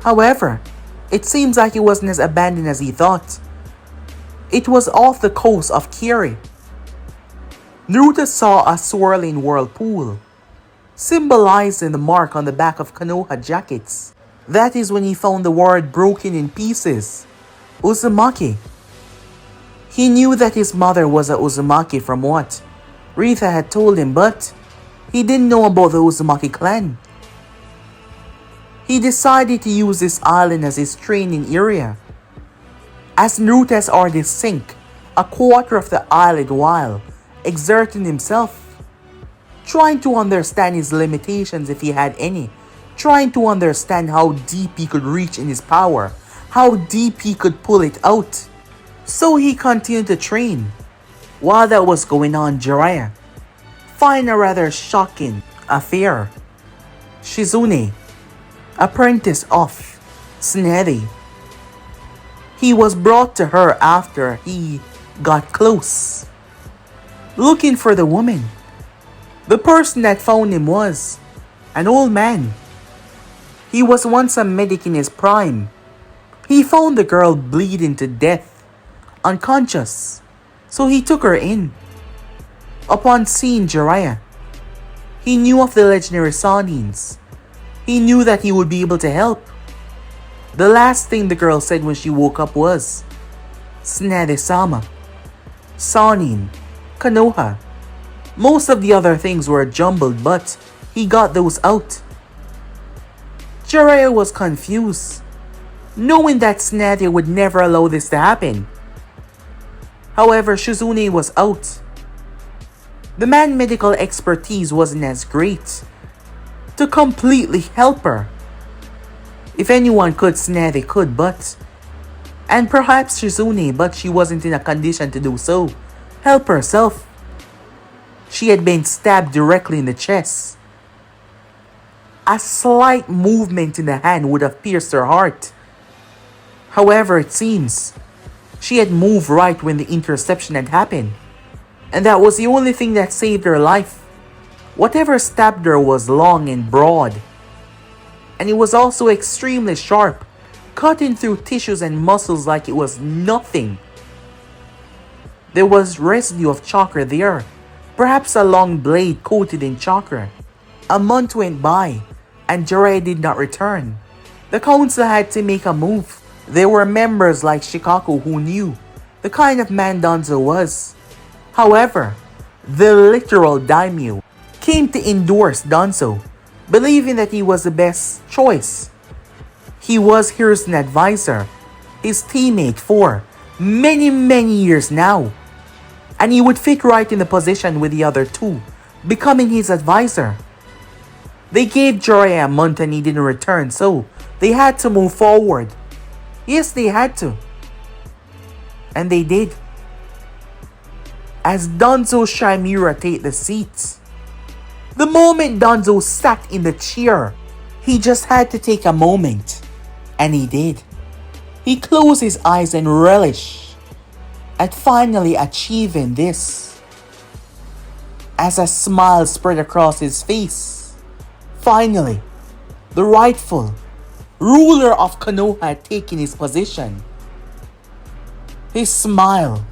However, it seems like it wasn't as abandoned as he thought. It was off the coast of Kiri. Naruto saw a swirling whirlpool, symbolizing the mark on the back of Konoha jackets. That is when he found the word broken in pieces, Uzumaki. He knew that his mother was a Uzumaki from what Rita had told him, but he didn't know about the Uzumaki clan. He decided to use this island as his training area, as Naruto has already sunk a quarter of the island while exerting himself, trying to understand his limitations if he had any, trying to understand how deep he could reach in his power, how deep he could pull it out. So he continued to train. While that was going on, Jiraiya find a rather shocking affair. Shizune, apprentice of Tsunade. He was brought to her after he got close, looking for the woman. The person that found him was an old man. He was once a medic in his prime. He found the girl bleeding to death, unconscious, so he took her in. Upon seeing Jiraiya, he knew of the legendary Sanins. He knew that he would be able to help. The last thing the girl said when she woke up was, Tsunade-sama, Sanin, Konoha. Most of the other things were jumbled, but he got those out. Jiraiya was confused, knowing that Tsunade would never allow this to happen. However, Shizune was out. The man's medical expertise wasn't as great to completely help her. If anyone could, Tsunade could, and perhaps Shizune, but she wasn't in a condition to do so. Help herself. She had been stabbed directly in the chest. A slight movement in the hand would have pierced her heart. However, it seems She had moved right when the interception had happened, and that was the only thing that saved her life. Whatever stabbed her was long and broad, and it was also extremely sharp, cutting through tissues and muscles like it was nothing. There was residue of chakra there, perhaps a long blade coated in chakra. A month went by, and Jiraiya did not return. The council had to make a move. There were members like Shikaku who knew the kind of man Danzo was. However, the literal daimyo came to endorse Danzo, believing that he was the best choice. He was Hiruzen advisor, his teammate for many years now, and he would fit right in the position with the other two, becoming his advisor. They gave Jiraiya a month and he didn't return, so they had to move forward. Yes, they had to. And they did. As Danzo Shamira take the seats. The moment Danzo sat in the chair, he just had to take a moment. And he did. He closed his eyes and relished at finally achieving this. As a smile spread across his face, finally, the rightful ruler of Konoha had taken his position. His smile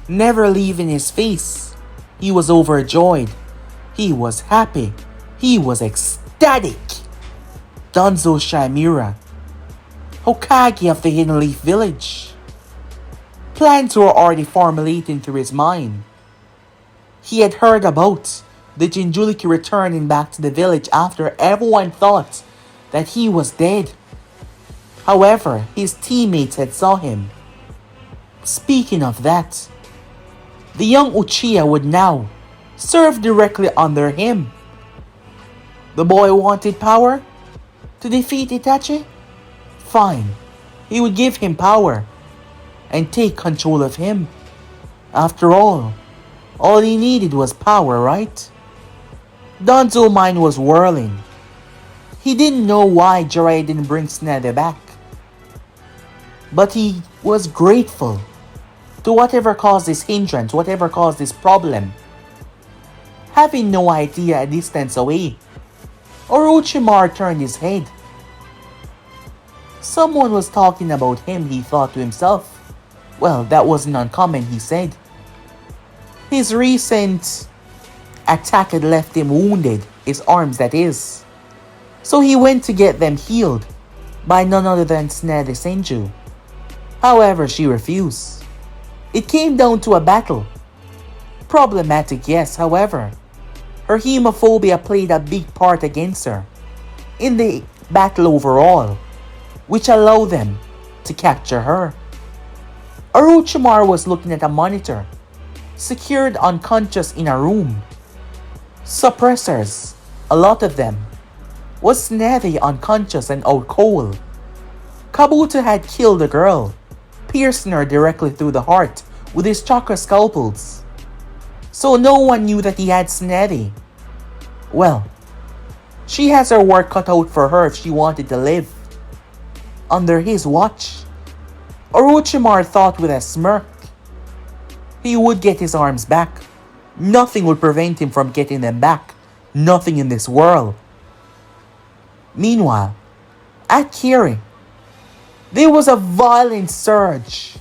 never leaving his face. He was overjoyed. He was happy. He was ecstatic. Danzo Shamira, Hokage of the Hidden Leaf Village. Plans were already formulating through his mind. He had heard about the Jinchuriki returning back to the village after everyone thought that he was dead. However, his teammates had saw him. Speaking of that, the young Uchiha would now serve directly under him. The boy wanted power to defeat Itachi? Fine, he would give him power and take control of him. After all he needed was power, right? Danzo's mind was whirling. He didn't know why Jiraiya didn't bring Tsunade back. But he was grateful to whatever caused this hindrance, whatever caused this problem. Having no idea a distance away, Orochimaru turned his head. Someone was talking about him, he thought to himself. Well, that wasn't uncommon, he said. His recent attack had left him wounded, his arms that is. So he went to get them healed by none other than Tsunade Senju. However, she refused. It came down to a battle. Problematic, yes, however, her hemophobia played a big part against her in the battle overall, which allowed them to capture her. Orochimaru was looking at a monitor, secured unconscious in a room. Suppressors, a lot of them. Was Tsunade unconscious and out cold? Kabuto had killed the girl, piercing her directly through the heart with his chakra scalpels. So no one knew that he had Tsunade. Well, she has her work cut out for her if she wanted to live. Under his watch, Orochimaru thought with a smirk. He would get his arms back. Nothing would prevent him from getting them back. Nothing in this world. Meanwhile, at Kiri, there was a violent surge.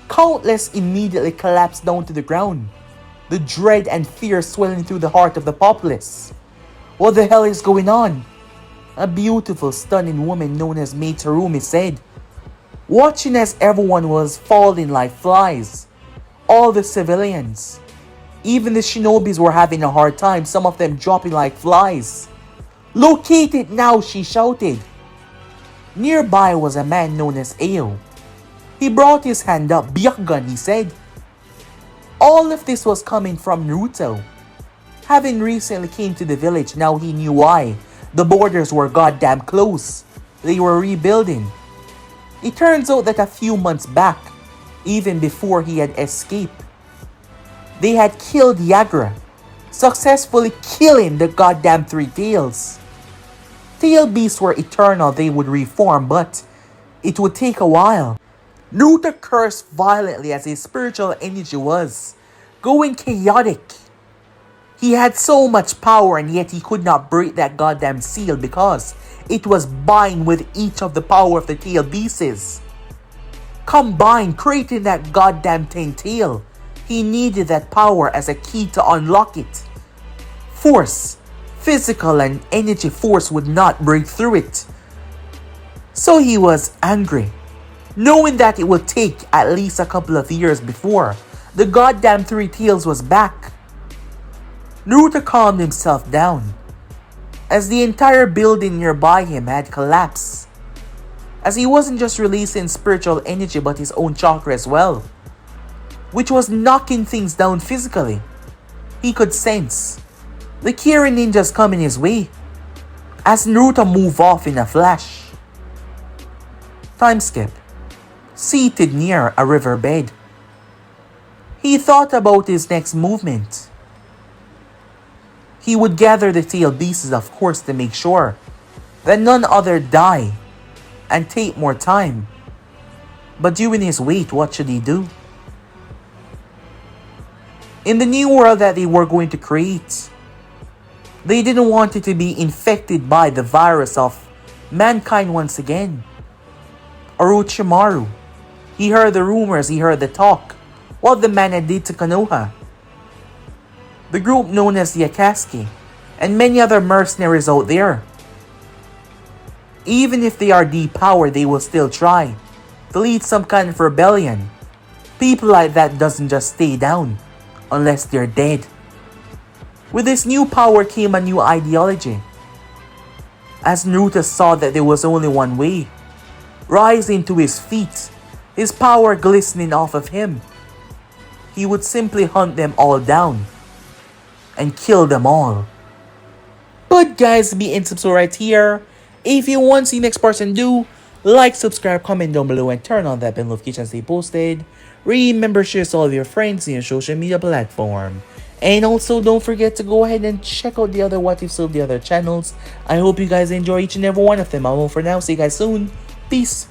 Countless immediately collapsed down to the ground, the dread and fear swelling through the heart of the populace. What the hell is going on? A beautiful, stunning woman known as Maid Terumi said, watching as everyone was falling like flies. All the civilians, even the shinobis were having a hard time, some of them dropping like flies. Locate it now, she shouted. Nearby was a man known as Ao. He brought his hand up, Byakugan, he said. All of this was coming from Naruto. Having recently came to the village, now he knew why. The borders were goddamn close. They were rebuilding. It turns out that a few months back, even before he had escaped, they had killed Yagra, successfully killing the goddamn three tails. Tail beasts were eternal, they would reform, but it would take a while. Naruto cursed violently as his spiritual energy was going chaotic. He had so much power and yet he could not break that goddamn seal because it was bind with each of the power of the tail beasts. Combined, creating that goddamn tail. He needed that power as a key to unlock it. Force, physical and energy force would not break through it. So he was angry, knowing that it would take at least a couple of years before the goddamn three tails was back. Naruto calmed himself down, as the entire building nearby him had collapsed. As he wasn't just releasing spiritual energy but his own chakra as well, which was knocking things down physically. He could sense the Kirin ninjas coming his way as Naruto moved off in a flash. Time skip. Seated near a riverbed, he thought about his next movement. He would gather the tail beasts, of course, to make sure that none other die and take more time. But during his wait, what should he do? In the new world that they were going to create, they didn't want it to be infected by the virus of mankind once again. Orochimaru, he heard the rumors, he heard the talk, what the man had did to Konoha. The group known as the Akatsuki, and many other mercenaries out there. Even if they are depowered, they will still try to lead some kind of rebellion. People like that doesn't just stay down unless they're dead. With this new power came a new ideology. As Naruto saw that there was only one way, rising to his feet, his power glistening off of him, he would simply hunt them all down and kill them all. But guys, be in subscribe right here. If you want to see next person do, like, subscribe, comment down below, and turn on that bell notification to stay posted. Remember, share to all of your friends in your social media platform. And also, don't forget to go ahead and check out the other what ifs of the other channels. I hope you guys enjoy each and every one of them. I will for now. See you guys soon. Peace.